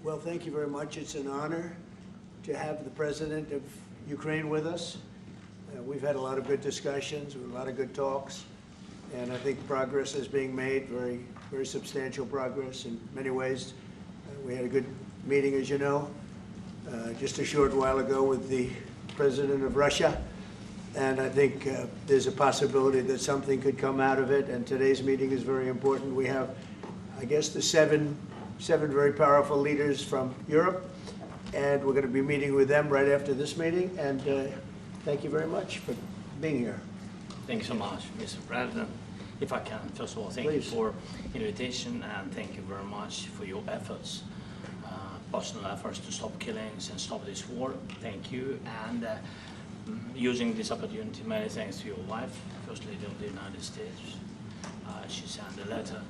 Well, thank you very much. It's an honor to have the President of Ukraine with us. We've had a lot of good discussions, a lot of good talks, and I think progress is being made, very substantial progress in many ways. We had a good meeting, as you know, just a short while ago with the President of Russia, and I think there's a possibility that something could come out of it, and today's meeting is very important. We have, I guess, the seven very powerful leaders from Europe, and we're going to be meeting with them right after this meeting, and thank you very much for being here. Thank you so much, Mr. President. If I can, first of all, thank you for invitation, and thank you very much for your efforts, personal efforts to stop killings and stop this war. Thank you, and using this opportunity, many thanks to your wife, First Lady of the United States. She sent a letter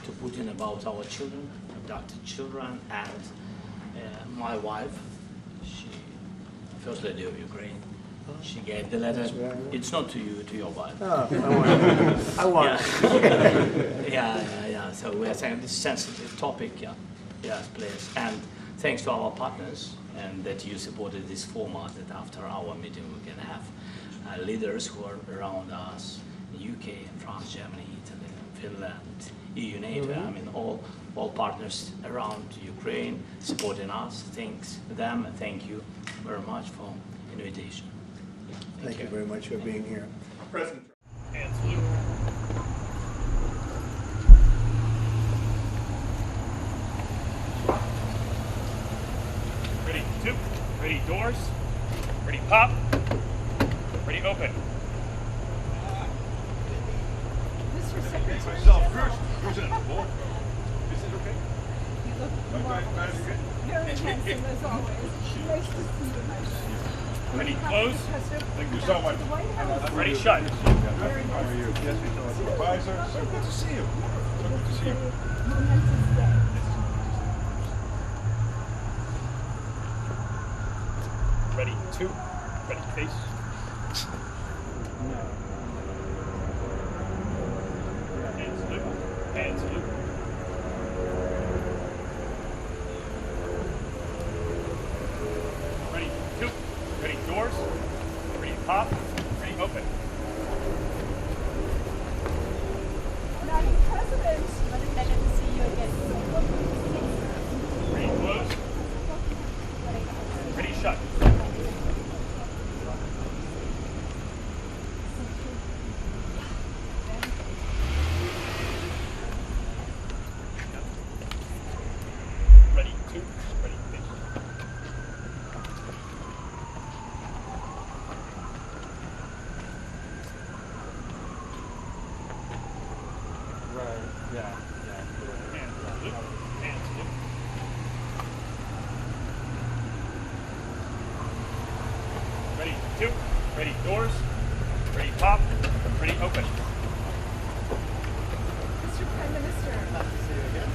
to Putin about our children, abducted children, and my wife, First Lady of Ukraine, she gave the letter. It's not to you, to your wife. Oh, I want it. Yeah. So we are saying this sensitive topic, yes, please. And thanks to our partners, and that you supported this format, that after our meeting we can have leaders who are around us, UK, France, Germany, Italy, Finland, EU, NATO, I mean all partners around Ukraine supporting us. Thanks to them, and thank you very much for invitation. Thank you very much for being here. President. And salute. Ready, two. Ready, doors. Ready, pop. Ready, open. Mr. Secretary. Myself first. President. Is it okay? You look marvelous. Very handsome as always. Nice to see you, my friend. Ready, close. Thank you so much. Ready, shut. Very How are you? Yes, we saw the advisor. So good to see you. So good to see you. Momentous day. Ready, two. Ready, face. And salute. And salute. Ready, two. Ready, doors. Ready, pop. Ready, open. Madam President. What a pleasure to see you again. Ready, close. Ready, shut. Ready, two. Ready, face. And salute. And salute. Ready, two. Ready, doors. Ready, pop. Ready, open. Mr. Prime Minister. Nice to see you again.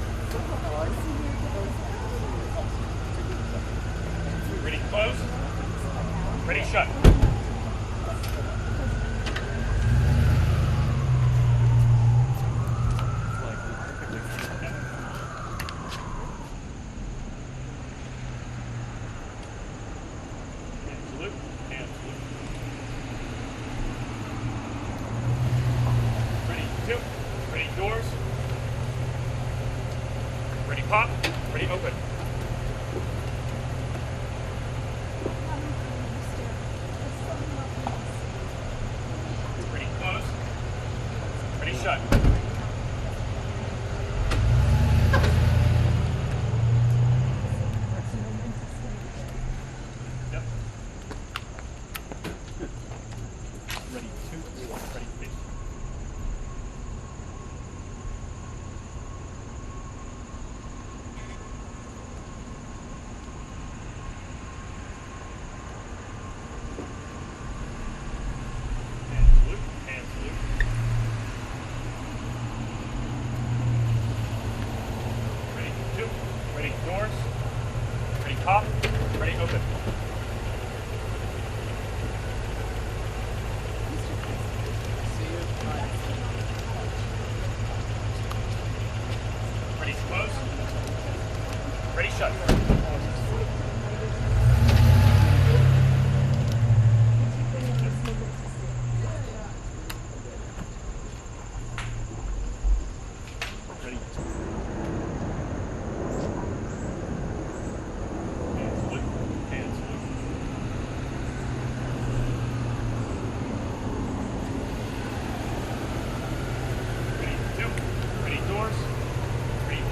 Ready, close. Ready, shut. And salute. And salute. Ready, two. Ready, doors. Ready, pop. Ready, open. Ready, close. Ready, shut. Yep. Ready, two. Ready, face. And salute. And salute. Ready, two. Ready, doors. Ready, pop. Ready, open. Ready, close. Ready, shut.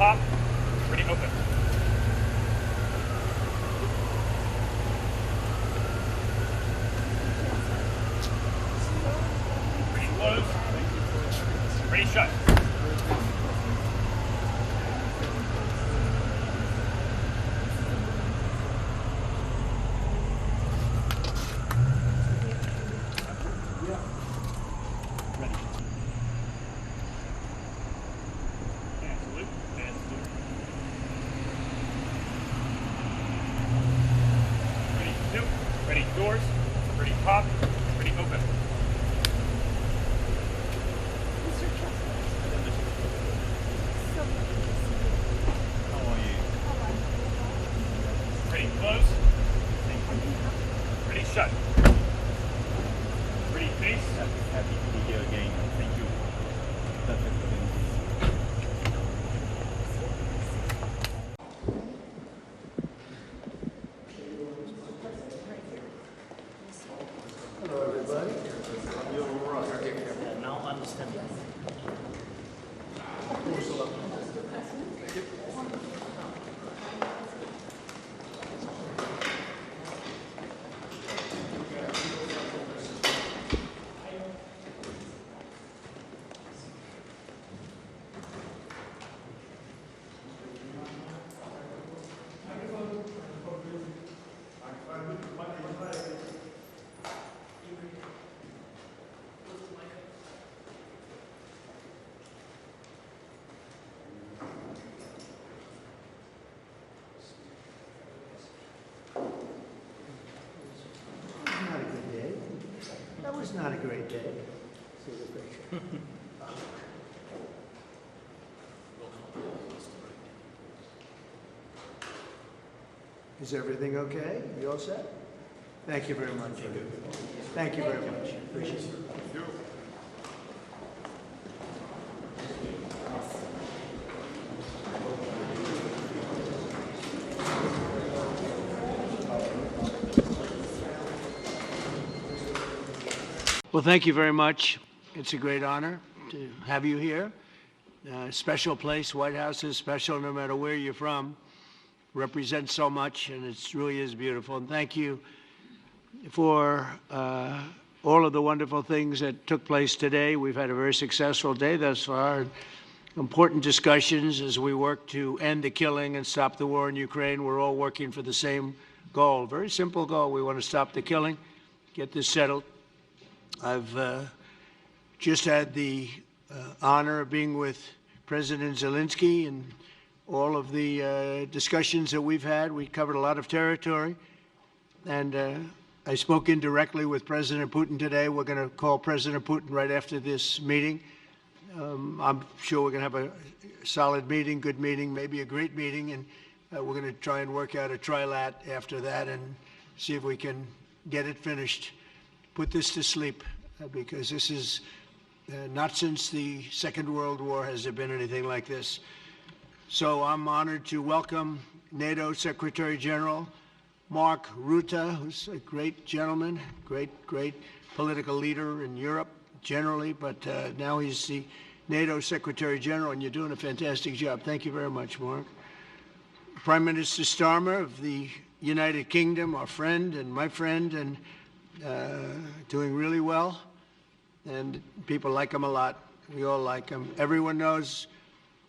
pop, ready, open. Ready, close. Ready, shut. Ready. And salute, and salute. Ready, two. Ready, doors. Ready, pop. Ready, open. Mr. Kessler, so much to see you. How are you? How are you? Ready, close. Ready, shut. Ready, face. Happy to be here again. Thank you. Perfect for doing this. Hello, everybody. Now understand. Not a good day. That was not a great day. See the picture. Is everything okay? You all set? Thank you very much. Thank you very much. Appreciate it. Well, thank you very much. It's a great honor to have you here. Special place. White House is special no matter where you're from. Represents so much, and it really is beautiful. And thank you for all of the wonderful things that took place today. We've had a very successful day thus far. Important discussions as we work to end the killing and stop the war in Ukraine. We're all working for the same goal. Very simple goal. We want to stop the killing, get this settled. I've just had the honor of being with President Zelenskyy and all of the discussions that we've had. We covered a lot of territory, and I spoke indirectly with President Putin today. We're going to call President Putin right after this meeting. I'm sure we're going to have a solid meeting, good meeting, maybe a great meeting, and we're going to try and work out a trilat after that and see if we can get it finished, put this to sleep, because this is not since the Second World War has there been anything like this. So I'm honored to welcome NATO Secretary General Mark Rutte, who's a great gentleman, great political leader in Europe generally, but now he's the NATO Secretary General, and you're doing a fantastic job. Thank you very much, Mark. Prime Minister Starmer of the United Kingdom, our friend and my friend, and doing really well, and people like him a lot. We all like him. Everyone knows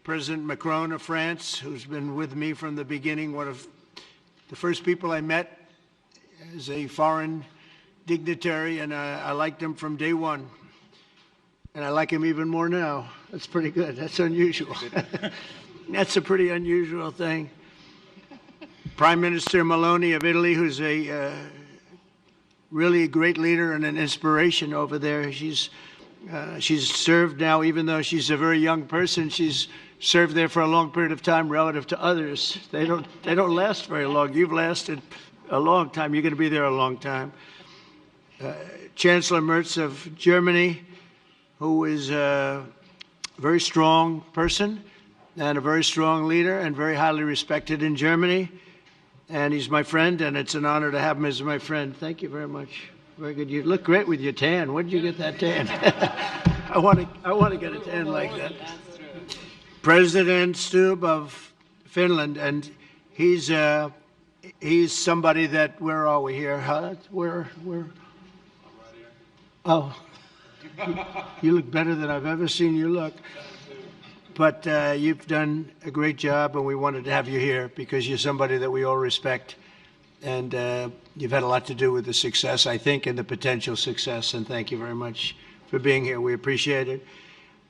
President Macron of France, who's been with me from the beginning, one of the first people I met as a foreign dignitary, and I liked him from day one. And I like him even more now. That's pretty good. That's unusual. That's a pretty unusual thing. Prime Minister Meloni of Italy, who's a really a great leader and an inspiration over there. She's served now, even though she's a very young person, she's served there for a long period of time relative to others. They don't last very long. You've lasted a long time. You're going to be there a long time. Chancellor Merz of Germany, who is a very strong person and a very strong leader and very highly respected in Germany. And he's my friend, and it's an honor to have him as my friend. Thank you very much. Very good. You look great with your tan. Where did you get that tan? I want to get a tan like that. President Stubb of Finland, and he's somebody that, where are we here? Huh? Where? Oh, you look better than I've ever seen you look. But you've done a great job, and we wanted to have you here because you're somebody that we all respect. And you've had a lot to do with the success, I think, and the potential success. And thank you very much for being here. We appreciate it.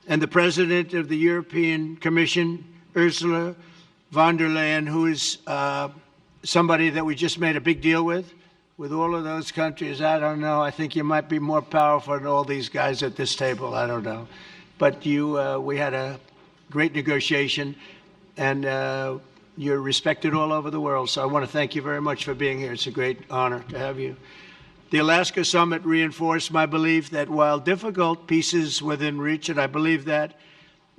And the President of the European Commission, Ursula von der Leyen, who is somebody that we just made a big deal with all of those countries. I don't know. I think you might be more powerful than all these guys at this table. I don't know. But we had a great negotiation, and you're respected all over the world. So I want to thank you very much for being here. It's a great honor to have you. The Alaska summit reinforced my belief that while difficult, peace is within reach, and I believe that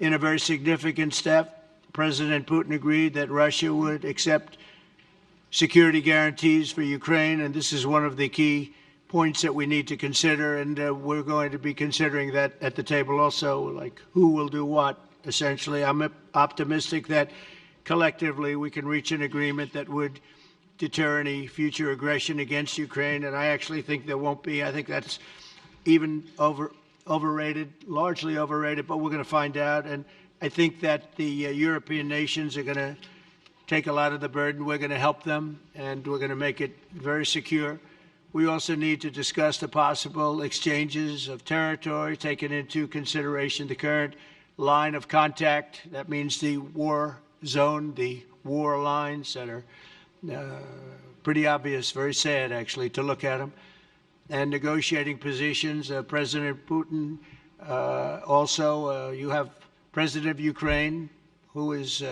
in a very significant step, President Putin agreed that Russia would accept security guarantees for Ukraine, and this is one of the key points that we need to consider, and we're going to be considering that at the table also, like who will do what, essentially. I'm optimistic that collectively we can reach an agreement that would deter any future aggression against Ukraine, and I actually think there won't be. I think that's even overrated, largely overrated, but we're going to find out, and I think that the European nations are going to take a lot of the burden. We're going to help them, and we're going to make it very secure. We also need to discuss the possible exchanges of territory, taking into consideration the current line of contact. That means the war zone, the war lines that are pretty obvious, very sad, actually, to look at them. And negotiating positions. President Putin, also, you have President of Ukraine, who is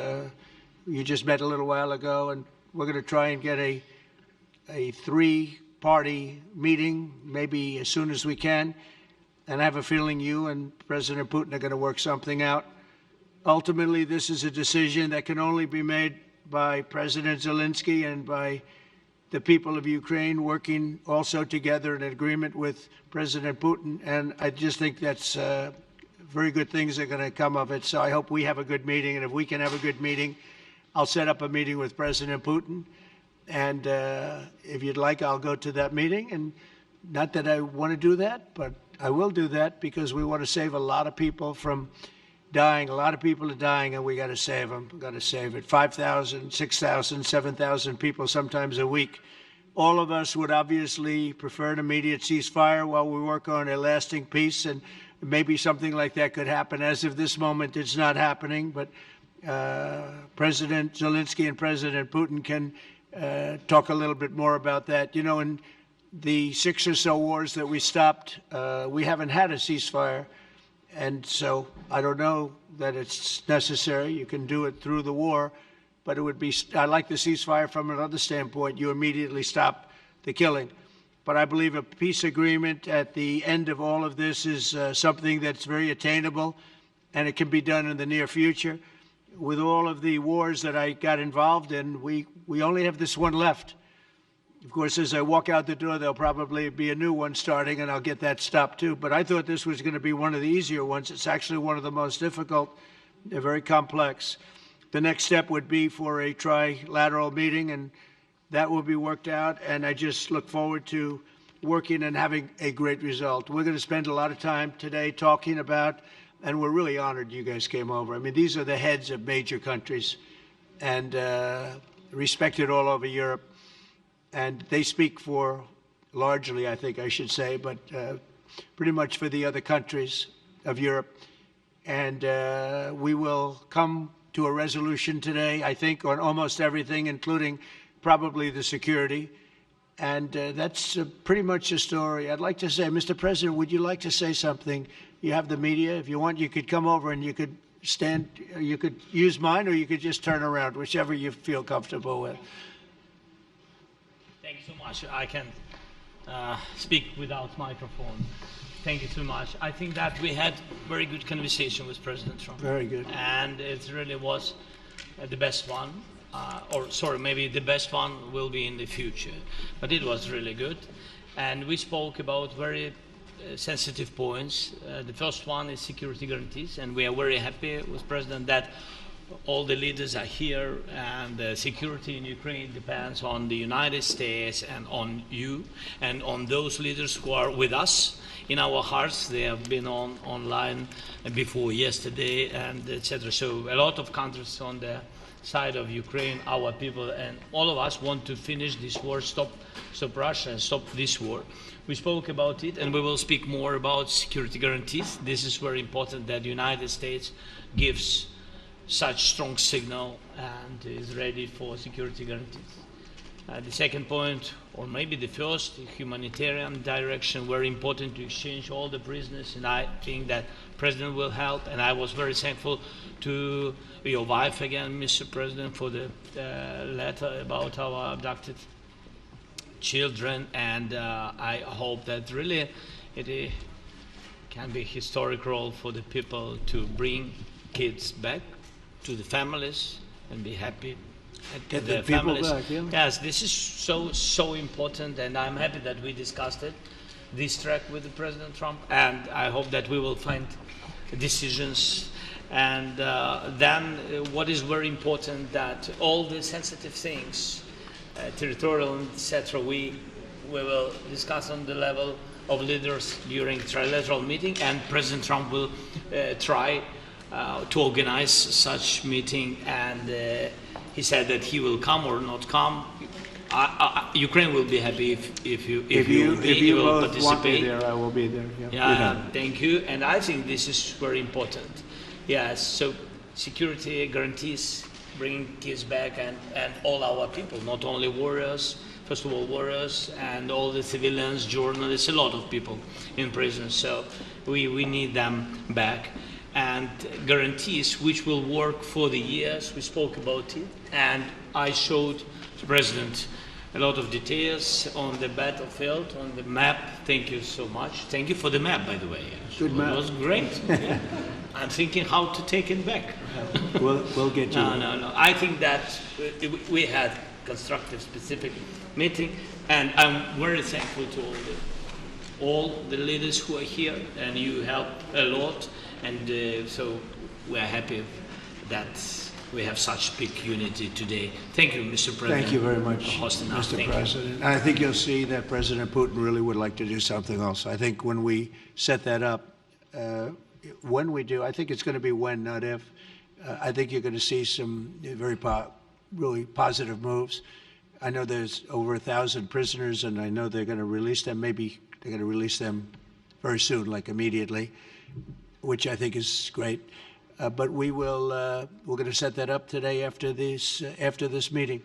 you just met a little while ago, and we're going to try and get a three-party meeting, maybe as soon as we can. And I have a feeling you and President Putin are going to work something out. Ultimately, this is a decision that can only be made by President Zelenskyy and by the people of Ukraine working also together in agreement with President Putin. And I just think that's very good things are going to come of it. So I hope we have a good meeting. And if we can have a good meeting, I'll set up a meeting with President Putin. And if you'd like, I'll go to that meeting. And not that I want to do that, but I will do that because we want to save a lot of people from dying. A lot of people are dying, and we got to save them. We got to save it. 5,000, 6,000, 7,000 people sometimes a week. All of us would obviously prefer an immediate ceasefire while we work on a lasting peace, and maybe something like that could happen. As of this moment, it's not happening, but President Zelenskyy and President Putin can talk a little bit more about that. You know, in the 6 or so wars that we stopped, we haven't had a ceasefire. And so I don't know that it's necessary. You can do it through the war, but it would be, I like the ceasefire from another standpoint. You immediately stop the killing. But I believe a peace agreement at the end of all of this is something that's very attainable, and it can be done in the near future. With all of the wars that I got involved in, we only have this one left. Of course, as I walk out the door, there'll probably be a new one starting, and I'll get that stopped too. But I thought this was going to be one of the easier ones. It's actually one of the most difficult. They're very complex. The next step would be for a trilateral meeting, and that will be worked out. And I just look forward to working and having a great result. We're going to spend a lot of time today talking about, and we're really honored you guys came over. I mean, these are the heads of major countries and respected all over Europe. And they speak for, largely, I think I should say, but pretty much for the other countries of Europe. And we will come to a resolution today, I think, on almost everything, including probably the security. And that's pretty much the story. I'd like to say, Mr. President, would you like to say something? You have the media. If you want, you could come over and you could stand, you could use mine, or you could just turn around, whichever you feel comfortable with. Thank you so much. I can speak without microphone. Thank you so much. I think that we had very good conversation with President Trump. Very good. And it really was the best one. Or sorry, maybe the best one will be in the future. But it was really good. And we spoke about very sensitive points. The first one is security guarantees, and we are very happy with President that all the leaders are here, and the security in Ukraine depends on the United States and on you and on those leaders who are with us in our hearts. They have been online before yesterday, and etc. So a lot of countries on the side of Ukraine, our people, and all of us want to finish this war, stop Russia and stop this war. We spoke about it, and we will speak more about security guarantees. This is very important that the United States gives such strong signal and is ready for security guarantees. The second point, or maybe the first, humanitarian direction, very important to exchange all the prisoners, and I think that President will help, and I was very thankful to your wife again, Mr. President, for the letter about our abducted children, and I hope that really it can be a historic role for the people to bring kids back to the families and be happy Get the the people families. back, yeah. Yes, this is so important, and I'm happy that we discussed it, this track with the President Trump, and I hope that we will find decisions. And then what is very important, that all the sensitive things, territorial, etc., we will discuss on the level of leaders during trilateral meeting, and President Trump will try to organize such meeting, and he said that he will come or not come. Ukraine will be happy if you will both participate. want me there, I will be there. Yeah. Yeah, thank you. And I think this is very important. Yes, so security guarantees, bringing kids back, and all our people, not only warriors, first of all warriors, and all the civilians, journalists, a lot of people in prison. So we need them back. And guarantees which will work for the years. We spoke about it, and I showed the President a lot of details on the battlefield, on the map. Thank you so much. Thank you for the map, by the way. Good map. It was great. Yeah. I'm thinking how to take it back. We'll get you. No. I think that we had constructive, specific meeting, and I'm very thankful to all the leaders who are here, and you helped a lot. And so we are happy that we have such big unity today. Thank you, Mr. President. Thank you very much, for hosting us. Mr. President. And I think you'll see that President Putin really would like to do something else. I think when we set that up, when we do, I think it's going to be when, not if. I think you're going to see some very really positive moves. I know there's over 1,000 prisoners, and I know they're going to release them. Maybe they're going to release them very soon, like immediately, which I think is great. But we're going to set that up today after this meeting.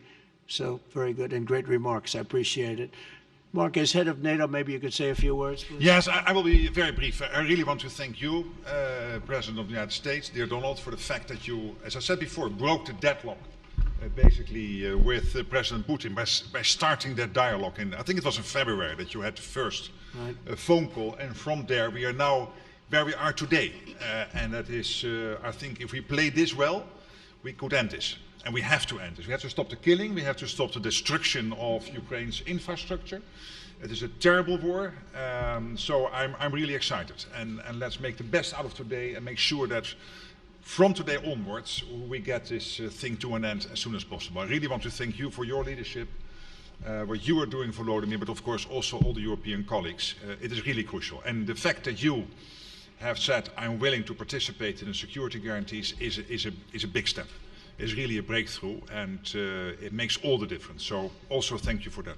So very good and great remarks. I appreciate it. Mark, as head of NATO, maybe you could say a few words, please. Yes, I will be very brief. I really want to thank you, President of the United States, dear Donald, for the fact that you, as I said before, broke the deadlock basically with President Putin by starting that dialogue. And I think it was in February that you had the first phone call, and from there we are now where we are today. And that is, I think if we play this well, we could end this. And we have to end this. We have to stop the killing. We have to stop the destruction of Ukraine's infrastructure. It is a terrible war. So I'm really excited. And let's make the best out of today and make sure that from today onwards, we get this thing to an end as soon as possible. I really want to thank you for your leadership, what you are doing for Volodymyr, but of course also all the European colleagues. It is really crucial. And the fact that you have said, I'm willing to participate in the security guarantees is a big step. It's really a breakthrough, and it makes all the difference. So also thank you for that.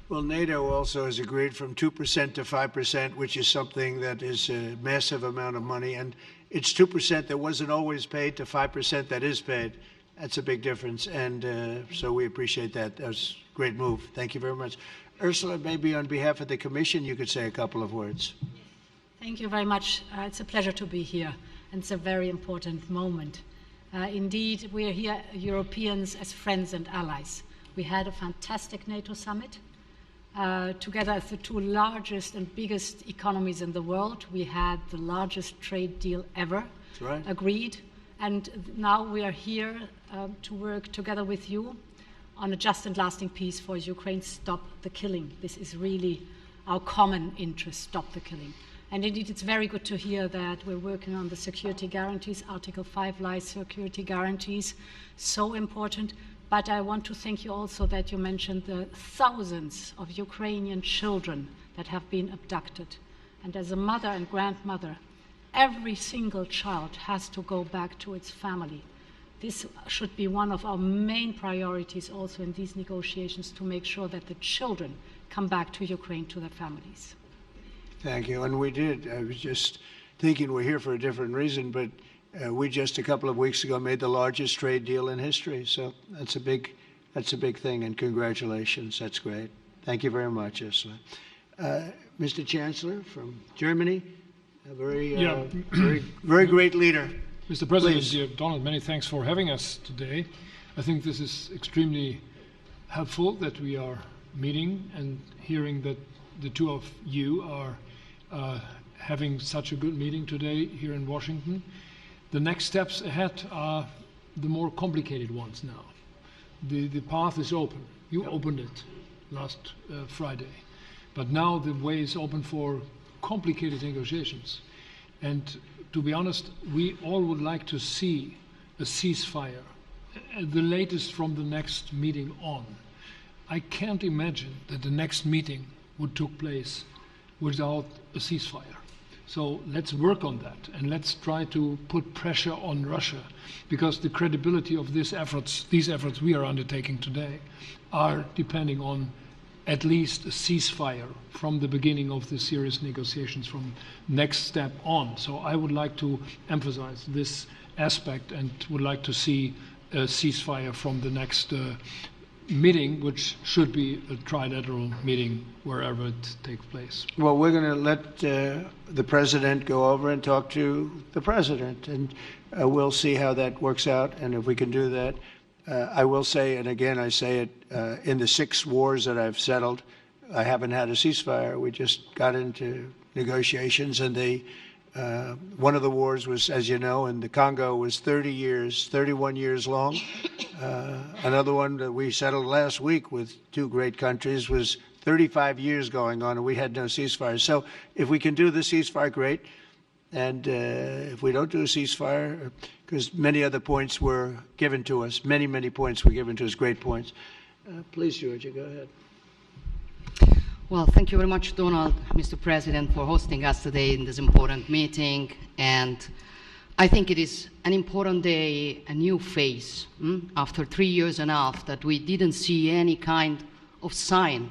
Well, NATO also has agreed from 2% to 5%, which is something that is a massive amount of money. And it's 2% that wasn't always paid to 5% that is paid. That's a big difference. And so we appreciate that. That was a great move. Thank you very much. Ursula, maybe on behalf of the Commission, you could say a couple of words. Thank you very much. It's a pleasure to be here, and it's a very important moment. Indeed, we are here, Europeans, as friends and allies. We had a fantastic NATO summit. Together as the two largest and biggest economies in the world, we had the largest trade deal ever agreed. And now we are here to work together with you on a just and lasting peace for Ukraine. Stop the killing. This is really our common interest, stop the killing. And indeed, it's very good to hear that we're working on the security guarantees, Article 5 lies security guarantees, so important. But I want to thank you also that you mentioned the thousands of Ukrainian children that have been abducted. And as a mother and grandmother, every single child has to go back to its family. This should be one of our main priorities also in these negotiations, to make sure that the children come back to Ukraine, to their families. Thank you. And we did. I was just thinking we're here for a different reason, but we just a couple of weeks ago made the largest trade deal in history. So that's a big thing, and congratulations. That's great. Thank you very much, Ursula. Mr. Chancellor from Germany, a very great leader. Mr. President, Please. dear Donald, many thanks for having us today. I think this is extremely helpful that we are meeting and hearing that the two of you are having such a good meeting today here in Washington. The next steps ahead are the more complicated ones now. The path is open. You opened it last Friday. But now the way is open for complicated negotiations. And to be honest, we all would like to see a ceasefire, the latest from the next meeting on. I can't imagine that the next meeting would take place without a ceasefire. So let's work on that, and let's try to put pressure on Russia, because the credibility of these efforts we are undertaking today are depending on at least a ceasefire from the beginning of the serious negotiations from next step on. So I would like to emphasize this aspect and would like to see a ceasefire from the next meeting, which should be a trilateral meeting wherever it takes place. Well, we're going to let the president go over and talk to the president, and we'll see how that works out, and if we can do that. I will say, and again I say it, in the 6 wars that I've settled, I haven't had a ceasefire. We just got into negotiations, and one of the wars was, as you know, in the Congo was 31 years long. Another one that we settled last week with 2 great countries was 35 years going on, and we had no ceasefire. So if we can do the ceasefire, great. And if we don't do a ceasefire, because many other points were given to us, many points were given to us, great points. Please, Georgia, go ahead. Well, thank you very much, Donald, Mr. President, for hosting us today in this important meeting. And I think it is an important day, a new phase, after 3 years and a half that we didn't see any kind of sign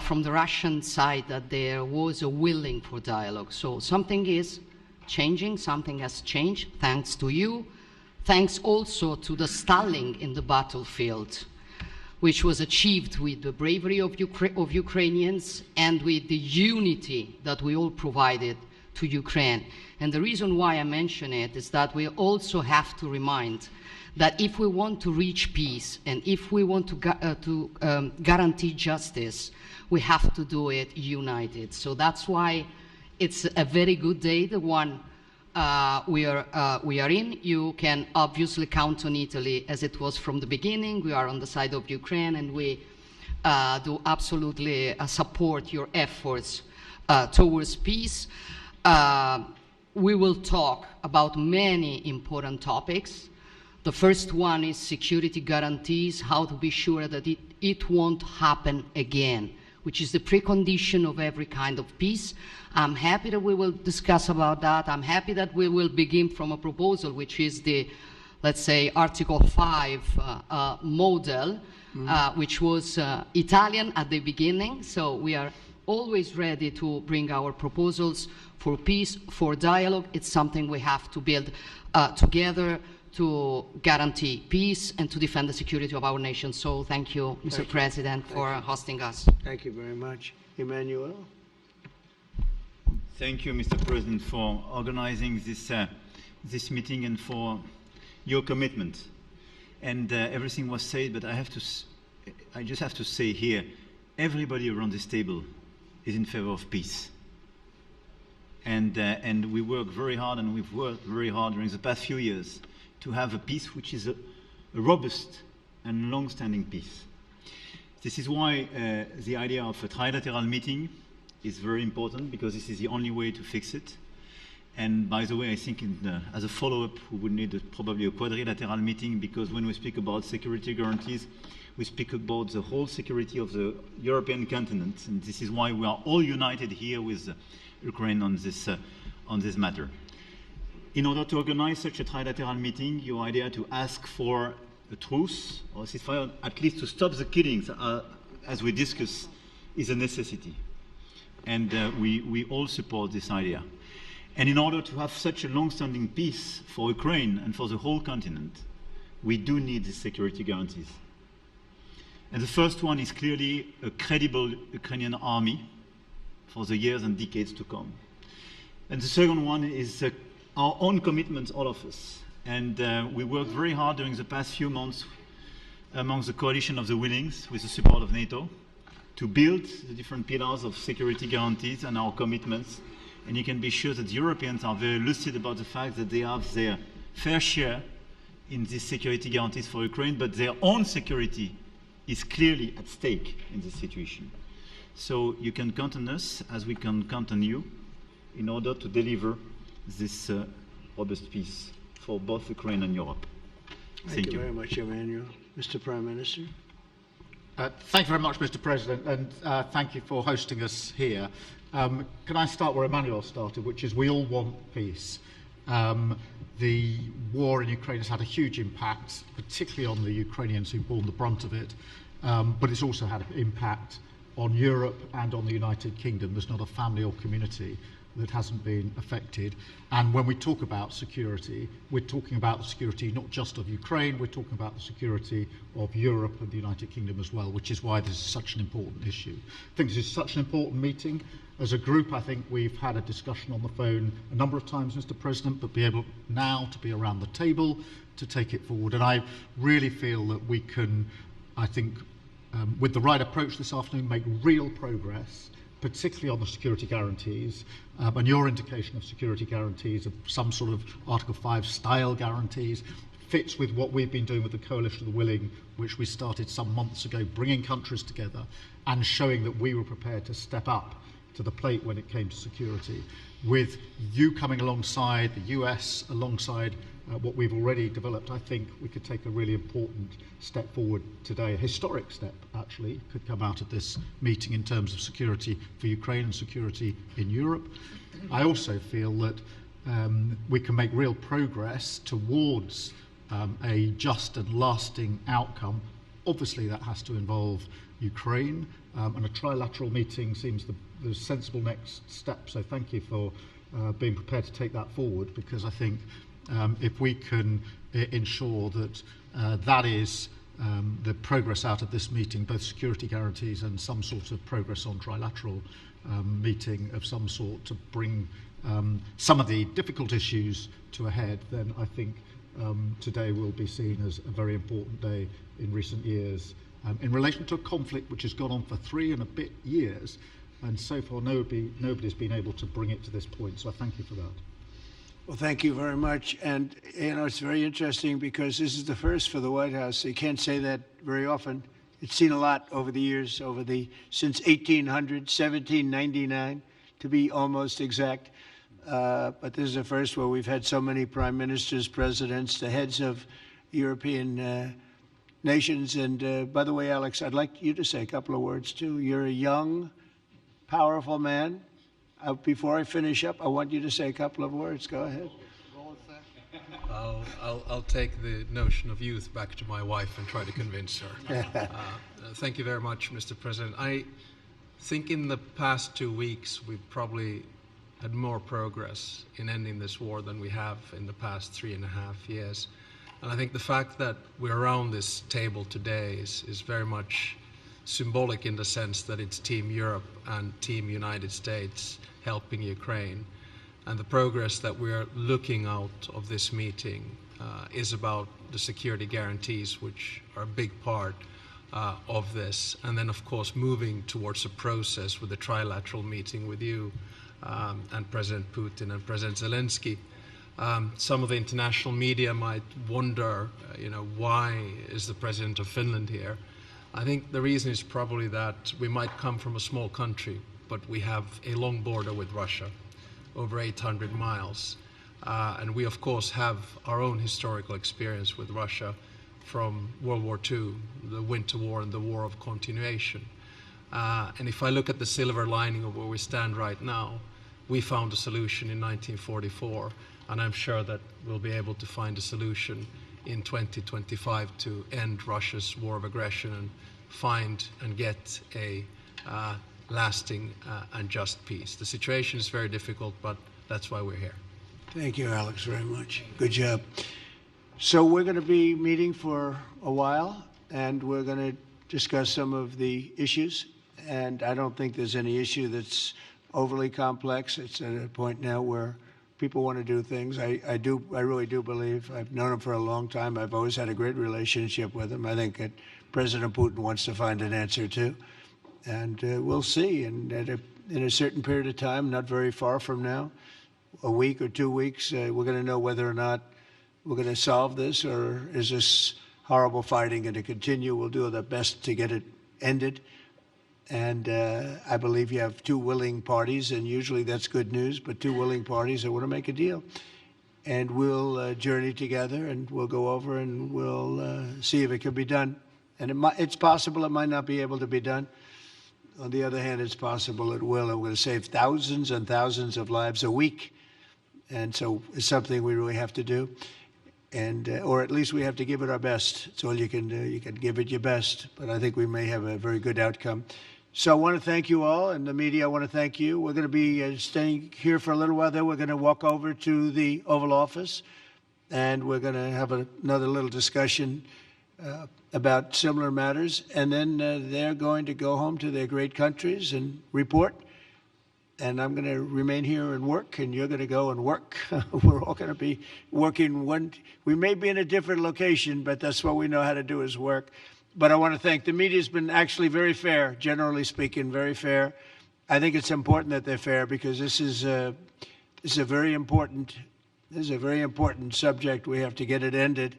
from the Russian side that there was a willing for dialogue. So something is changing, something has changed, thanks to you. Thanks also to the stalling in the battlefield, which was achieved with the bravery of Ukrainians and with the unity that we all provided to Ukraine. And the reason why I mention it is that we also have to remind that if we want to reach peace and if we want to guarantee justice, we have to do it united. So that's why it's a very good day, the one we are in. You can obviously count on Italy as it was from the beginning. We are on the side of Ukraine, and we do absolutely support your efforts towards peace. We will talk about many important topics. The first one is security guarantees, how to be sure that it won't happen again, which is the precondition of every kind of peace. I'm happy that we will discuss about that. I'm happy that we will begin from a proposal, which is the, let's say, Article 5 model, which was Italian at the beginning. So we are always ready to bring our proposals for peace, for dialogue. It's something we have to build together to guarantee peace and to defend the security of our nation. So thank you, Mr. President, for hosting us. Thank you very much. Emmanuel? Thank you, Mr. President, for organizing this meeting and for your commitment. And everything was said, but I just have to say here, everybody around this table is in favor of peace. And we work very hard, and we've worked very hard during the past few years to have a peace which is a robust and long-standing peace. This is why the idea of a trilateral meeting is very important because this is the only way to fix it. And by the way, I think as a follow-up, we would need probably a quadrilateral meeting, because when we speak about security guarantees, we speak about the whole security of the European continent. And this is why we are all united here with Ukraine on this matter. In order to organize such a trilateral meeting, your idea to ask for a truce or a ceasefire, at least to stop the killings, as we discussed, is a necessity. And we all support this idea. And in order to have such a long-standing peace for Ukraine and for the whole continent, we do need these security guarantees. And the first one is clearly a credible Ukrainian army for the years and decades to come. And the second one is our own commitment, all of us. And we worked very hard during the past few months among the coalition of the willings, with the support of NATO, to build the different pillars of security guarantees and our commitments. And you can be sure that the Europeans are very lucid about the fact that they have their fair share in these security guarantees for Ukraine, but their own security is clearly at stake in this situation. So you can count on us, as we can count on you, in order to deliver this robust peace for both Ukraine and Europe. Thank you very much, Emmanuel. Mr. Prime Minister. Thank you very much, Mr. President, and thank you for hosting us here. Can I start where Emmanuel started, which is we all want peace. The war in Ukraine has had a huge impact, particularly on the Ukrainians who've borne the brunt of it, but it's also had an impact on Europe and on the United Kingdom. There's not a family or community that hasn't been affected. And when we talk about security, we're talking about the security not just of Ukraine, we're talking about the security of Europe and the United Kingdom as well, which is why this is such an important issue. I think this is such an important meeting. As a group, I think we've had a discussion on the phone a number of times, Mr. President, but be able now to be around the table to take it forward. And I really feel that we can, I think, with the right approach this afternoon, make real progress, particularly on the security guarantees, and your indication of security guarantees, of some sort of Article 5 style guarantees, fits with what we've been doing with the Coalition of the Willing, which we started some months ago, bringing countries together and showing that we were prepared to step up to the plate when it came to security. With you coming alongside, the US alongside what we've already developed, I think we could take a really important step forward today. A historic step, actually, could come out of this meeting in terms of security for Ukraine and security in Europe. I also feel that we can make real progress towards a just and lasting outcome. Obviously, that has to involve Ukraine, and a trilateral meeting seems the sensible next step. So thank you for being prepared to take that forward, because I think if we can ensure that that is the progress out of this meeting, both security guarantees and some sort of progress on trilateral meeting of some sort to bring some of the difficult issues to a head, then I think today will be seen as a very important day in recent years in relation to a conflict which has gone on for 3 and a bit years, and so far nobody's been able to bring it to this point. So I thank you for that. Well, thank you very much. And, you know, it's very interesting because this is the first for the White House. You can't say that very often. It's seen a lot over the years, since 1800, 1799, to be almost exact. But this is the first where we've had so many prime ministers, presidents, the heads of European nations. And by the way, Alex, I'd like you to say a couple of words, too. You're a young, powerful man. Before I finish up, I want you to say a couple of words. Go ahead. I'll take the notion of youth back to my wife and try to convince her. Thank you very much, Mr. President. I think in the past 2 weeks, we've probably had more progress in ending this war than we have in the past 3.5 years. And I think the fact that we're around this table today is very much symbolic in the sense that it's Team Europe and Team United States helping Ukraine. And the progress that we're looking out of this meeting is about the security guarantees, which are a big part of this. And then, of course, moving towards a process with a trilateral meeting with you and President Putin and President Zelenskyy. Some of the international media might wonder, why is the President of Finland here? I think the reason is probably that we might come from a small country, but we have a long border with Russia, over 800 miles. And we, of course, have our own historical experience with Russia from World War II, the Winter War and the War of Continuation. And if I look at the silver lining of where we stand right now, we found a solution in 1944, and I'm sure that we'll be able to find a solution in 2025 to end Russia's war of aggression and find and get a lasting and just peace. The situation is very difficult, but that's why we're here. Thank you, Alex, very much. Good job. So we're going to be meeting for a while, and we're going to discuss some of the issues. And I don't think there's any issue that's overly complex. It's at a point now where people want to do things. I really do believe. I've known him for a long time. I've always had a great relationship with him. I think that President Putin wants to find an answer too. And we'll see. And in a certain period of time, not very far from now, a week or 2 weeks, we're going to know whether or not we're going to solve this, or is this horrible fighting going to continue. We'll do our best to get it ended. And I believe you have two willing parties, and usually that's good news, but two willing parties that want to make a deal. And we'll journey together, and we'll go over, and we'll see if it can be done. And it's possible it might not be able to be done. On the other hand, it's possible it will, and we're going to save thousands and thousands of lives a week. And so it's something we really have to do. And, or at least we have to give it our best. It's all you can do. You can give it your best. But I think we may have a very good outcome. So I want to thank you all, and the media, I want to thank you. We're going to be staying here for a little while. Then we're going to walk over to the Oval Office, and we're going to have another little discussion about similar matters. And then they're going to go home to their great countries and report. And I'm going to remain here and work, and you're going to go and work. We're all going to be working we may be in a different location, but that's what we know how to do is work. But I want to thank the media. Has been actually very fair, generally speaking, very fair. I think it's important that they're fair, because this is a very important subject. We have to get it ended.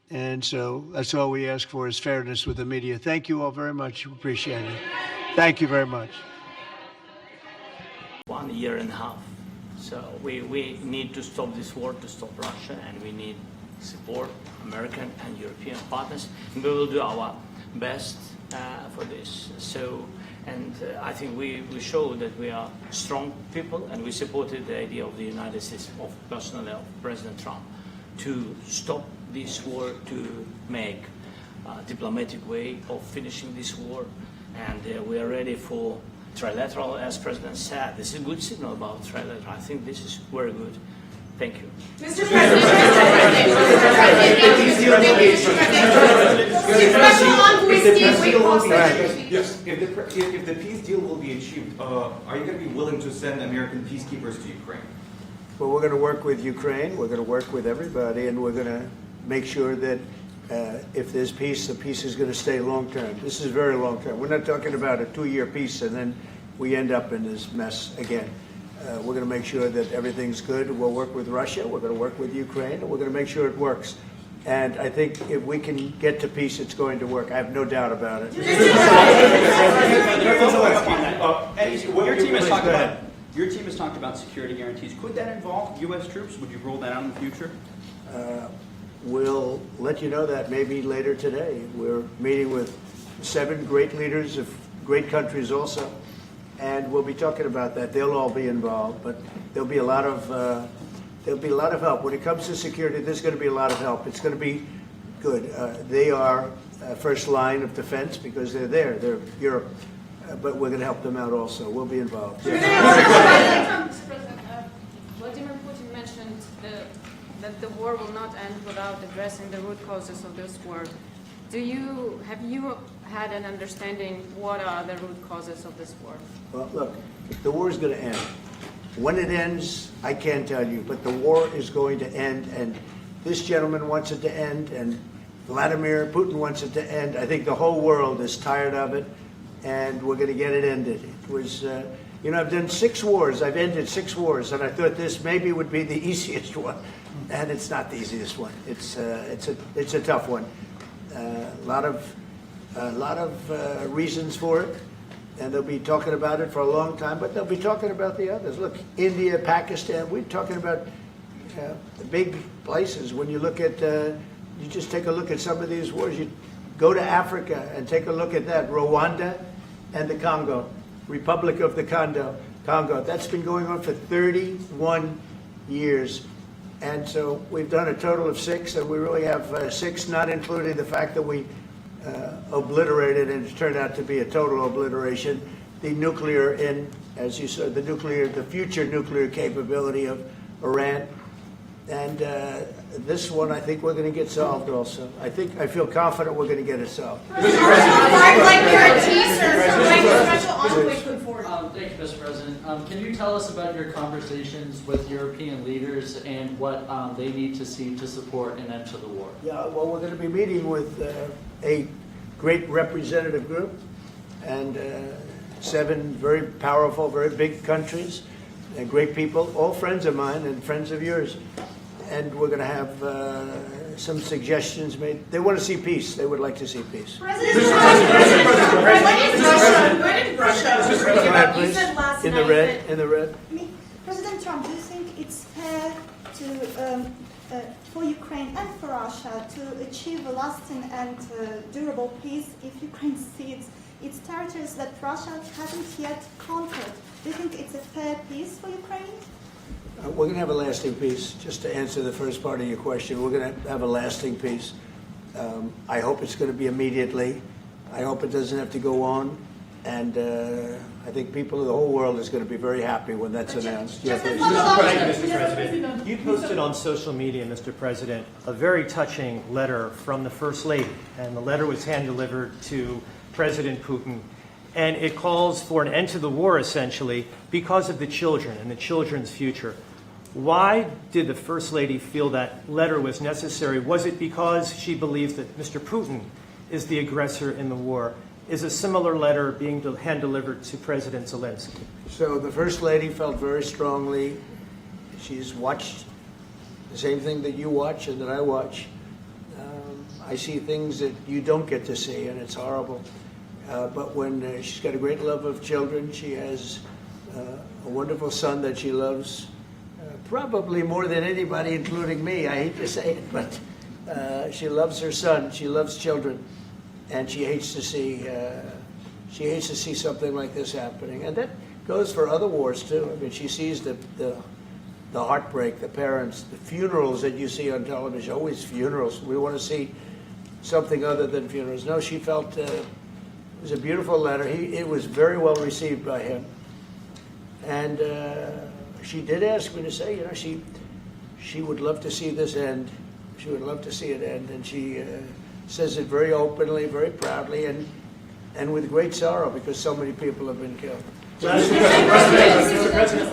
And so that's all we ask for is fairness with the media. Thank you all very much. Appreciate it. Thank you very much. 1.5 years. So we need to stop this war, to stop Russia, and we need support American and European partners. And we will do our best for this. So, and I think we show that we are strong people, and we supported the idea of the United States, of personally of President Trump, to stop this war, to make a diplomatic way of finishing this war. And we are ready for trilateral, as President said. This is a good signal about trilateral. I think this is very good. Thank you. Mr. President, if the peace deal will be achieved, are you going to be willing to send American peacekeepers to Ukraine? Well, we're going to work with Ukraine. We're going to work with everybody, and we're going to make sure that if there's peace, the peace is going to stay long-term. This is very long-term. We're not talking about a 2-year peace and then we end up in this mess again. We're going to make sure that everything's good. We'll work with Russia. We're going to work with Ukraine, and we're going to make sure it works. And I think if we can get to peace, it's going to work. I have no doubt about it. Your team has talked about security guarantees. Could that involve U.S. troops? Would you roll that out in the future? We'll let you know that maybe later today. We're meeting with 7 great leaders of great countries also, and we'll be talking about that. They'll all be involved, but there'll be a lot of help when it comes to security. There's going to be a lot of help. It's going to be good. They are first line of defense because they're there. They're Europe, but we're going to help them out also. We'll be involved. Mr. President, Vladimir Putin mentioned that the war will not end without addressing the root causes of this war. Have you had an understanding what are the root causes of this war? Well, look, the war is going to end. When it ends, I can't tell you, but the war is going to end, and this gentleman wants it to end, and Vladimir Putin wants it to end. I think the whole world is tired of it, and we're going to get it ended. It was, I've done 6 wars. I've ended 6 wars, and I thought this maybe would be the easiest one, and it's not the easiest one. It's a tough one. A lot of reasons for it. and they'll be talking about it for a long time, but they'll be talking about the others. Look, India, Pakistan, we're talking about the big places. When you look at, you just take a look at some of these wars. You go to Africa and take a look at that. Rwanda and the Congo, Republic of the Congo. That's been going on for 31 years. And so we've done a total of 6, and we really have 6, not including the fact that we obliterated, and it turned out to be a total obliteration, the nuclear, as you said, the future nuclear capability of Iran. And this one, I think we're going to get solved also. I feel confident we're going to get it solved. Thank you, Mr. President. Can you tell us about your conversations with European leaders and what they need to see to support an end to the war? Yeah, well, we're going to be meeting with a great representative group and 7 very powerful, very big countries and great people, all friends of mine and friends of yours. And we're going to have some suggestions made. They want to see peace. They would like to see peace. President Trump, do you think it's fair to, for Ukraine and for Russia to achieve a lasting and durable peace if Ukraine cedes its territories that Russia hasn't yet conquered? Do you think it's a fair peace for Ukraine? We're going to have a lasting peace. Just to answer the first part of your question, we're going to have a lasting peace. I hope it's going to be immediately. I hope it doesn't have to go on. And I think people of the whole world is going to be very happy when that's announced. Mr. President, you posted on social media, Mr. President, a very touching letter from the First Lady. And the letter was hand-delivered to President Putin. And it calls for an end to the war, essentially, because of the children and the children's future. Why did the First Lady feel that letter was necessary? Was it because she believes that Mr. Putin is the aggressor in the war? Is a similar letter being hand-delivered to President Zelenskyy? So the First Lady felt very strongly. She's watched the same thing that you watch and that I watch. I see things that you don't get to see, and it's horrible. But when she's got a great love of children, she has a wonderful son that she loves, probably more than anybody, including me. I hate to say it, but she loves her son. She loves children, and she hates to see something like this happening. And that goes for other wars too. I mean, she sees the heartbreak, the parents, the funerals that you see on television. Always funerals. We want to see something other than funerals. No, she felt. It was a beautiful letter. It was very well received by him. And she did ask me to say, you know, she would love to see this end. She would love to see it end. And she says it very openly, very proudly, and with great sorrow because so many people have been killed. Mr. President,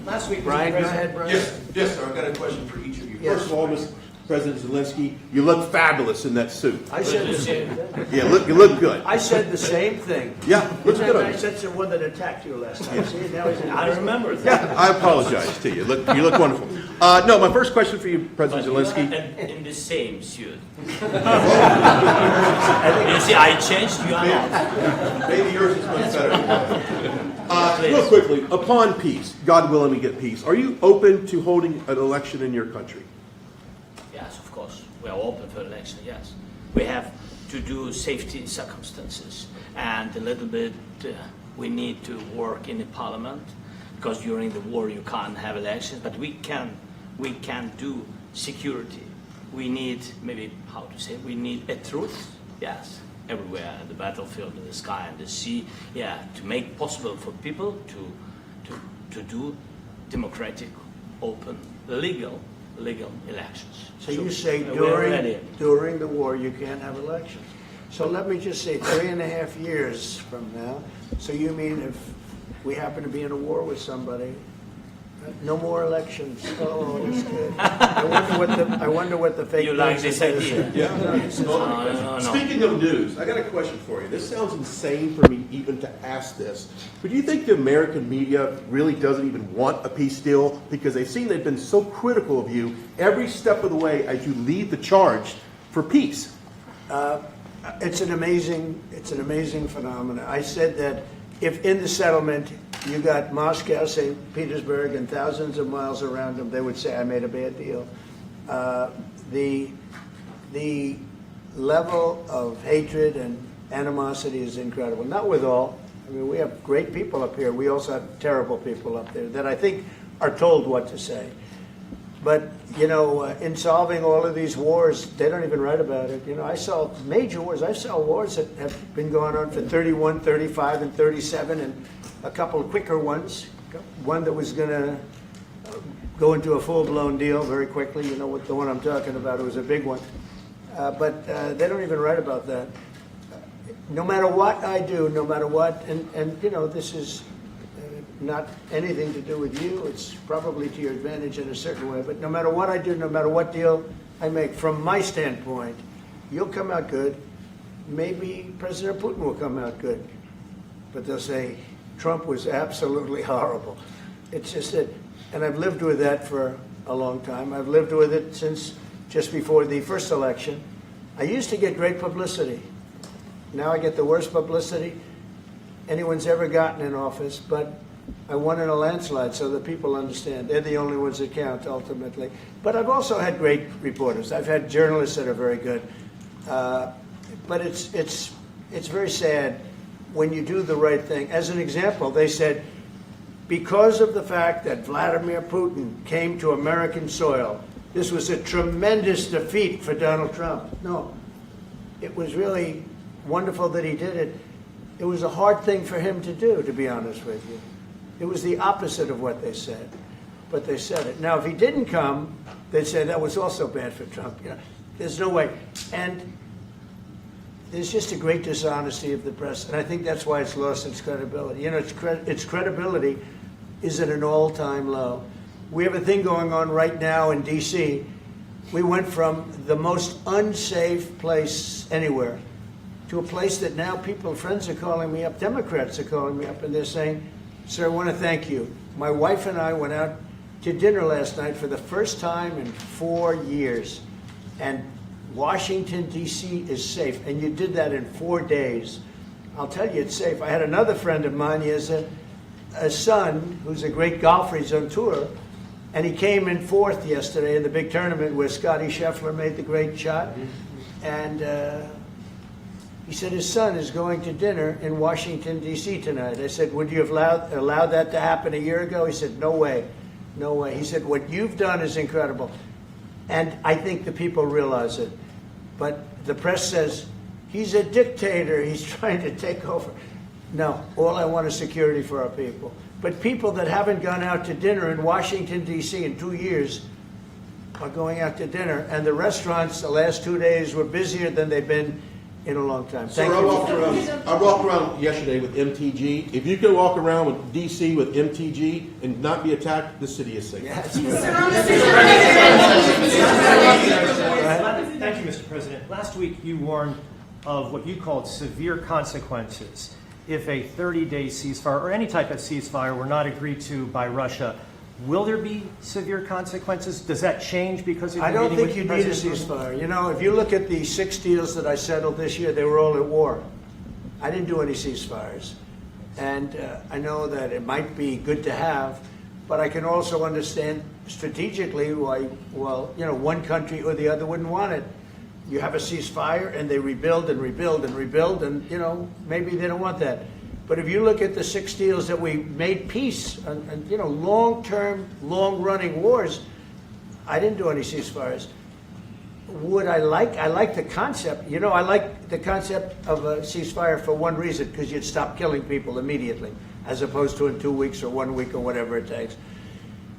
last week, Brian, go ahead, Brian. Yes, sir. I've got a question for each of you. Yes. First of all, Mr. President Zelenskyy, you look fabulous in that suit. I said the same thing. Yeah, you look good. I said the same thing. Yeah, looks good. I said the one that attacked you last time. See, now he's I remember that. Yeah, I apologize to you. You look wonderful. No, my first question for you, President Zelenskyy. In the same suit. You see, I changed. You are not. Maybe yours is much better. Real quickly, upon peace, God willing we get peace, are you open to holding an election in your country? Yes, of course. We are open for election, yes. We have to do safety circumstances. And a little bit, we need to work in the parliament, because during the war you can't have elections, but we can do security. We need, maybe, how to say, we need a truth, yes, everywhere, in the battlefield, in the sky, in the sea, yeah, to make possible for people to do democratic, open, legal elections. So you say during the war you can't have elections. So let me just say 3.5 years from now, so you mean if we happen to be in a war with somebody, no more elections. Oh, that's good. I wonder what the fake news like this idea? Yeah. No. Speaking of news, I got a question for you. This sounds insane for me even to ask this, but do you think the American media really doesn't even want a peace deal because they've seen they've been so critical of you every step of the way as you lead the charge for peace? It's an amazing phenomenon. I said that if in the settlement you got Moscow, St. Petersburg, and thousands of miles around them, they would say, I made a bad deal. The level of hatred and animosity is incredible. Not with all. I mean, we have great people up here. We also have terrible people up there that I think are told what to say. But, you know, in solving all of these wars, they don't even write about it. You know, I saw major wars. I saw wars that have been going on for 31, 35, and 37, and a couple of quicker ones. One that was going to go into a full-blown deal very quickly. You know what the one I'm talking about. It was a big one. But they don't even write about that. No matter what I do, no matter what, and you know, this is not anything to do with you. It's probably to your advantage in a certain way. But no matter what I do, no matter what deal I make, from my standpoint, you'll come out good. Maybe President Putin will come out good. But they'll say, Trump was absolutely horrible. It's just it. And I've lived with that for a long time. I've lived with it since just before the first election. I used to get great publicity. Now I get the worst publicity anyone's ever gotten in office, but I won in a landslide, so that people understand. They're the only ones that count, ultimately. But I've also had great reporters. I've had journalists that are very good. But it's very sad when you do the right thing. As an example, they said, because of the fact that Vladimir Putin came to American soil, this was a tremendous defeat for Donald Trump. No, it was really wonderful that he did it. It was a hard thing for him to do, to be honest with you. It was the opposite of what they said, but they said it. Now, if he didn't come, they'd say that was also bad for Trump. You know, there's no way. And there's just a great dishonesty of the press, and I think that's why it's lost its credibility. You know, its credibility is at an all-time low. We have a thing going on right now in D.C. We went from the most unsafe place anywhere to a place that now people, friends are calling me up, Democrats are calling me up, and they're saying, sir, I want to thank you. My wife and I went out to dinner last night for the first time in 4 years, and Washington, D.C. is safe, and you did that in 4 days. I'll tell you, it's safe. I had another friend of mine, he has a son who's a great golfer, he's on tour, and he came in fourth yesterday in the big tournament where Scotty Scheffler made the great shot, and he said his son is going to dinner in Washington, D.C. tonight. I said, would you have allowed that to happen a year ago? He said, no way, no way. He said, what you've done is incredible. And I think the people realize it. But the press says, he's a dictator, he's trying to take over. No, all I want is security for our people. But people that haven't gone out to dinner in Washington, D.C. in 2 years are going out to dinner. And the restaurants the last 2 days were busier than they've been in a long time. Thank you. I walked around yesterday with MTG. If you can walk around with D.C. with MTG and not be attacked, the city is safe. Thank you, Mr. President. Last week you warned of what you called severe consequences if a 30-day ceasefire or any type of ceasefire were not agreed to by Russia. Will there be severe consequences? Does that change because of I don't think you need a President ceasefire. You know, if you look at the 6 deals that I settled this year, they were all at war. I didn't do any ceasefires. And I know that it might be good to have, but I can also understand strategically why, well, you know, one country or the other wouldn't want it. You have a ceasefire and they rebuild and rebuild and rebuild, and, you know, maybe they don't want that. But if you look at the 6 deals that we made peace and you know, long-term, long-running wars, I didn't do any ceasefires. Would I like the concept. You know, I like the concept of a ceasefire for one reason, because you'd stop killing people immediately, as opposed to in 2 weeks or 1 week or whatever it takes.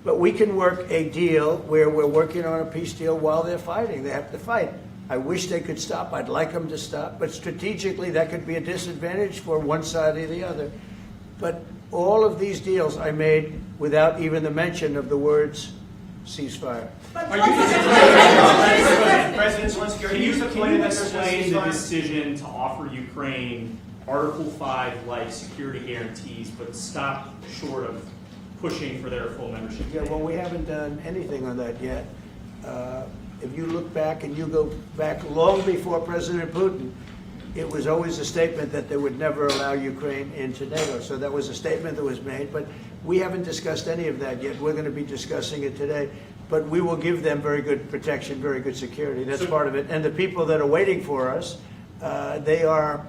But we can work a deal where we're working on a peace deal while they're fighting. They have to fight. I wish they could stop. I'd like them to stop. But strategically, that could be a disadvantage for one side or the other. But all of these deals I made without even the mention of the words ceasefire. President Zelenskyy, can you explain the decision to offer Ukraine Article 5-like security guarantees, but stop short of pushing for their full membership? Yeah, well, we haven't done anything on that yet. If you look back and you go back long before President Putin, it was always a statement that they would never allow Ukraine into NATO. So that was a statement that was made, but we haven't discussed any of that yet. We're going to be discussing it today. But we will give them very good protection, very good security. That's part of it. And the people that are waiting for us, they are,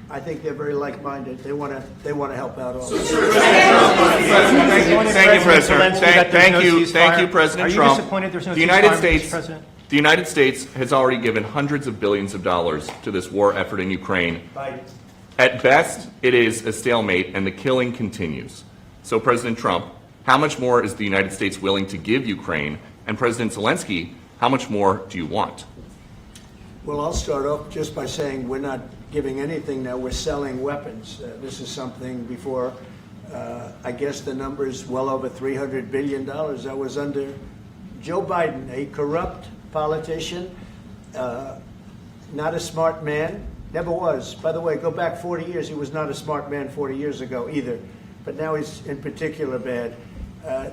I think they're very like-minded. They want to help out also. Thank you, President. Thank you, President Trump. Are you disappointed there's no ceasefire, Mr. President? The United States has already given hundreds of billions of dollars to this war effort in Ukraine. At best, it is a stalemate, and the killing continues. So, President Trump, how much more is the United States willing to give Ukraine? And President Zelenskyy, how much more do you want? Well, I'll start off just by saying we're not giving anything now. We're selling weapons. This is something before, I guess the number is well over $300 billion. That was under Joe Biden, a corrupt politician, not a smart man, never was. By the way, go back 40 years, he was not a smart man 40 years ago either, but now he's in particular bad.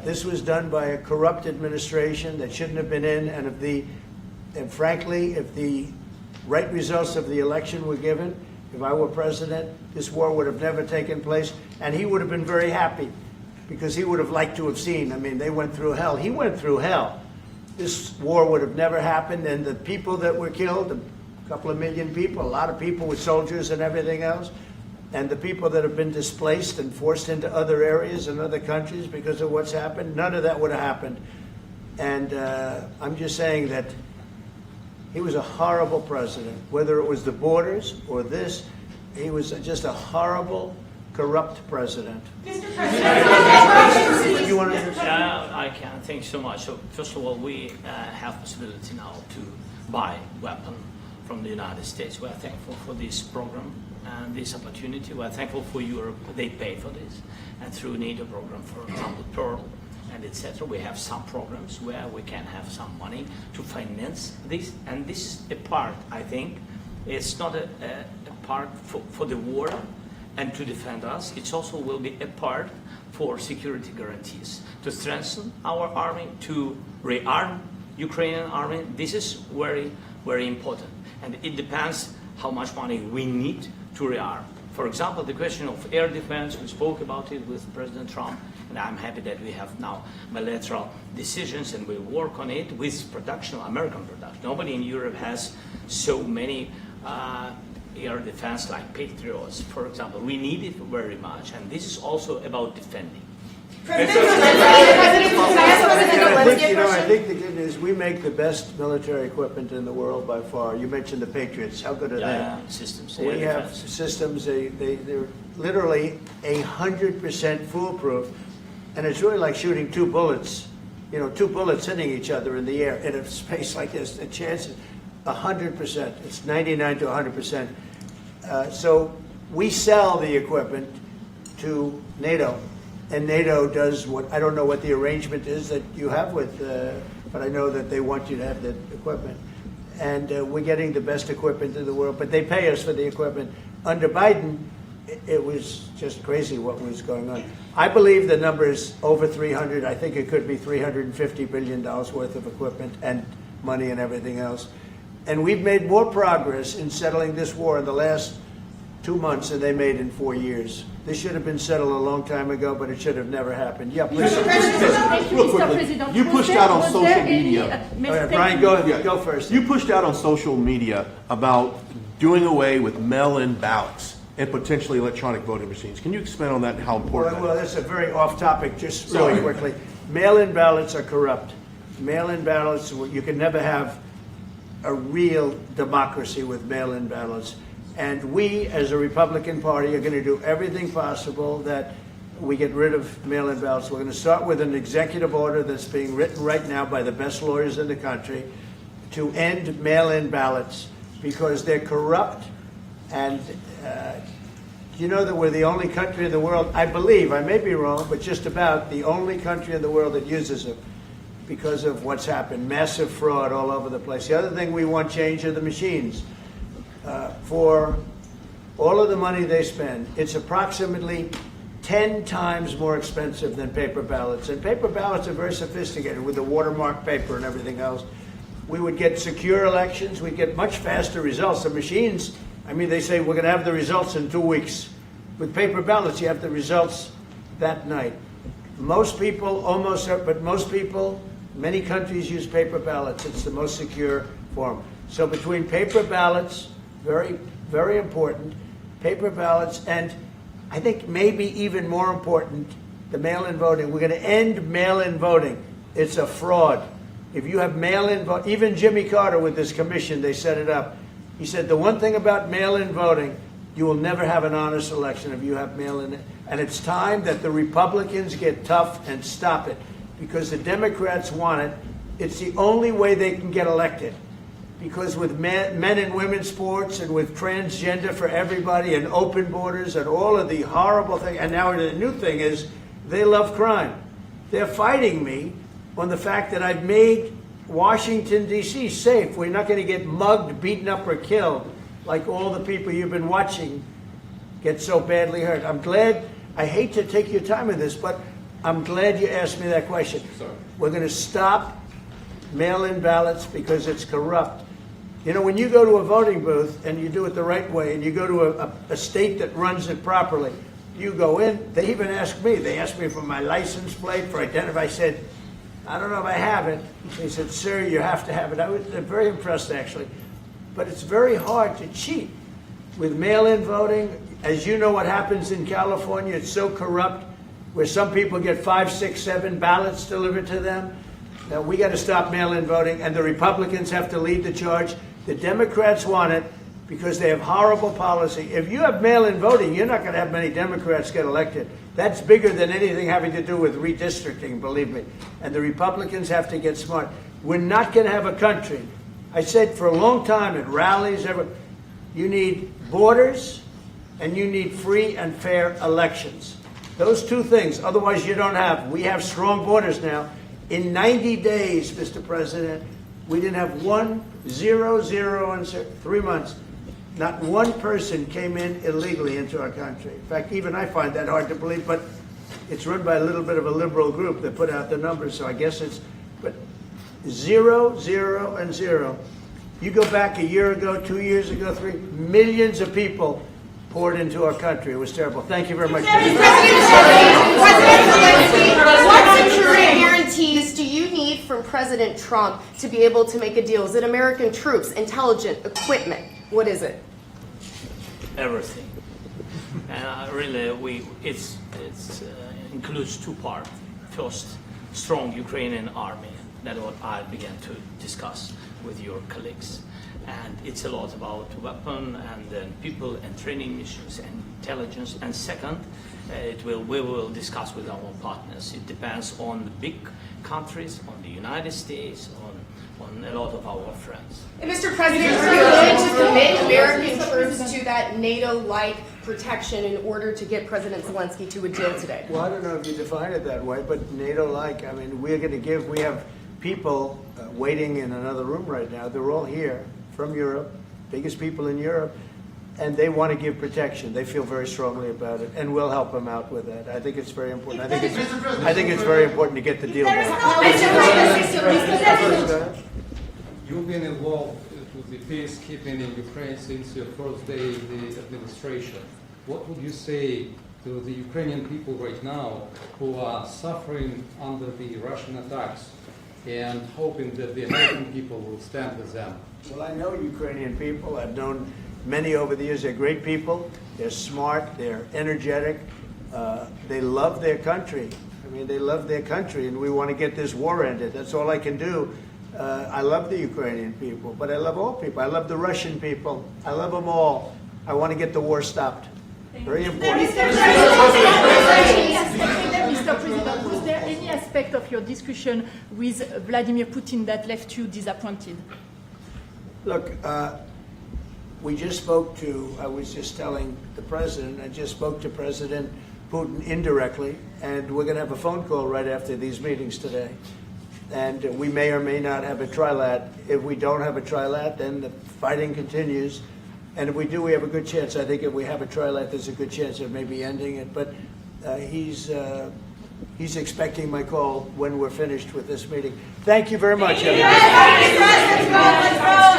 This was done by a corrupt administration that shouldn't have been in, and frankly, if the right results of the election were given, if I were president, this war would have never taken place, and he would have been very happy, because he would have liked to have seen. I mean, they went through hell. He went through hell. This war would have never happened, and the people that were killed, a couple of million people, a lot of people with soldiers and everything else, and the people that have been displaced and forced into other areas and other countries because of what's happened, none of that would have happened. And I'm just saying that he was a horrible president, whether it was the borders or this. He was just a horrible, corrupt president. Mr. President, I can. Thank you so much. So first of all, we have possibility now to buy weapons from the United States. We are thankful for this program and this opportunity. We are thankful for Europe. They pay for this. And through NATO program, for example, Pearl and etc., we have some programs where we can have some money to finance this. And this is a part, I think, it's not a part for the war and to defend us. It also will be a part for security guarantees, to strengthen our army, to rearm Ukrainian army. This is very, very important. And it depends how much money we need to rearm. For example, the question of air defense, we spoke about it with President Trump, and I'm happy that we have now bilateral decisions and we work on it with production, American production. Nobody in Europe has so many air defense like Patriots, for example. We need it very much, and this is also about defending. I think the good news, we make the best military equipment in the world by far. You mentioned the Patriots. How good are they? Systems. We have systems, they're literally 100% foolproof. And it's really like shooting two bullets, two bullets hitting each other in the air in a space like this. The chance is 100%. It's 99 to 100%. So we sell the equipment to NATO. And NATO does what, I don't know what the arrangement is that you have with, but I know that they want you to have the equipment. And we're getting the best equipment in the world, but they pay us for the equipment. Under Biden, it was just crazy what was going on. I believe the number is over 300. I think it could be $350 billion worth of equipment and money and everything else. And we've made more progress in settling this war in the last 2 months than they made in 4 years. This should have been settled a long time ago, but it should have never happened. Yeah, please. Real quickly, you pushed out on social media. All right, Brian, go first. You pushed out on social media about doing away with mail-in ballots and potentially electronic voting machines. Can you expand on that and how important that is? Well, that's a very off-topic, just really quickly. Mail-in ballots are corrupt. Mail-in ballots, you can never have a real democracy with mail-in ballots. And we, as a Republican Party, are going to do everything possible that we get rid of mail-in ballots. We're going to start with an executive order that's being written right now by the best lawyers in the country to end mail-in ballots because they're corrupt. And you know that we're the only country in the world, I believe, I may be wrong, but just about the only country in the world that uses them because of what's happened. Massive fraud all over the place. The other thing we want change are the machines. For all of the money they spend, it's approximately 10 times more expensive than paper ballots. And paper ballots are very sophisticated with the watermark paper and everything else. We would get secure elections. We'd get much faster results. The machines I mean, they say we're going to have the results in 2 weeks. With paper ballots, you have the results that night. Most people, but most people, many countries use paper ballots. It's the most secure form. So between paper ballots, very, very important, paper ballots, and I think maybe even more important, the mail-in voting. We're going to end mail-in voting. It's a fraud. If you have mail-in vote, even Jimmy Carter with this commission, they set it up. He said the one thing about mail-in voting, you will never have an honest election if you have mail-in. And it's time that the Republicans get tough and stop it, because the Democrats want it. It's the only way they can get elected. Because with men and women's sports and with transgender for everybody and open borders and all of the horrible things, and now the new thing is they love crime. They're fighting me on the fact that I've made Washington, D.C. safe. We're not going to get mugged, beaten up, or killed like all the people you've been watching get so badly hurt. I'm glad, I hate to take your time with this, but I'm glad you asked me that question. We're going to stop mail-in ballots because it's corrupt. You know, when you go to a voting booth and you do it the right way and you go to a state that runs it properly, you go in, they even ask me, they asked me for my license plate, for identify. I said, I don't know if I have it. They said, sir, you have to have it. I was very impressed, actually. But it's very hard to cheat with mail-in voting. As you know what happens in California, it's so corrupt, where some people get 5, 6, 7 ballots delivered to them. Now, we got to stop mail-in voting, and the Republicans have to lead the charge. The Democrats want it because they have horrible policy. If you have mail-in voting, you're not going to have many Democrats get elected. That's bigger than anything having to do with redistricting, believe me. And the Republicans have to get smart. We're not going to have a country. I said for a long time at rallies, you need borders and you need free and fair elections. Those two things, otherwise you don't have. We have strong borders now. In 90 days, Mr. President, we didn't have 1, 0, 0, and 3 months. Not one person came in illegally into our country. In fact, even I find that hard to believe, but it's run by a little bit of a liberal group that put out the numbers, so I guess it's, but 0, 0, and 0. You go back a year ago, 2 years ago, 3, millions of people poured into our country. It was terrible. Thank you very much. What security guarantees do you need from President Trump to be able to make a deal? Is it American troops, intelligence, equipment? What is it? Everything. And really, it includes 2 parts. First, strong Ukrainian army. That's what I began to discuss with your colleagues. And it's a lot about weapon and then people and training missions and intelligence. And second, we will discuss with our partners. It depends on the big countries, on the United States, on a lot of our friends. And Mr. President, are you willing to commit American troops to that NATO-like protection in order to get President Zelenskyy to a deal today? Well, I don't know if you define it that way, but NATO-like, I mean, we're going to give, we have people waiting in another room right now. They're all here from Europe, biggest people in Europe, and they want to give protection. They feel very strongly about it, and we'll help them out with that. I think it's very important. I think it's very important to get the deal done. You've been involved with the peacekeeping in Ukraine since your first day in the administration. What would you say to the Ukrainian people right now who are suffering under the Russian attacks and hoping that the American people will stand with them? Well, I know Ukrainian people. I've known many over the years. They're great people. They're smart. They're energetic. They love their country. I mean, they love their country, and we want to get this war ended. That's all I can do. I love the Ukrainian people, but I love all people. I love the Russian people. I love them all. I want to get the war stopped. Very important. Mr. President, was there any aspect of your discussion with Vladimir Putin that left you disappointed? Look, we just spoke to, I was just telling the President, I just spoke to President Putin indirectly, and we're going to have a phone call right after these meetings today. And we may or may not have a trilat. If we don't have a trilat, then the fighting continues. And if we do, we have a good chance. I think if we have a trilat, there's a good chance of maybe ending it. But he's expecting my call when we're finished with this meeting. Thank you very much, everybody.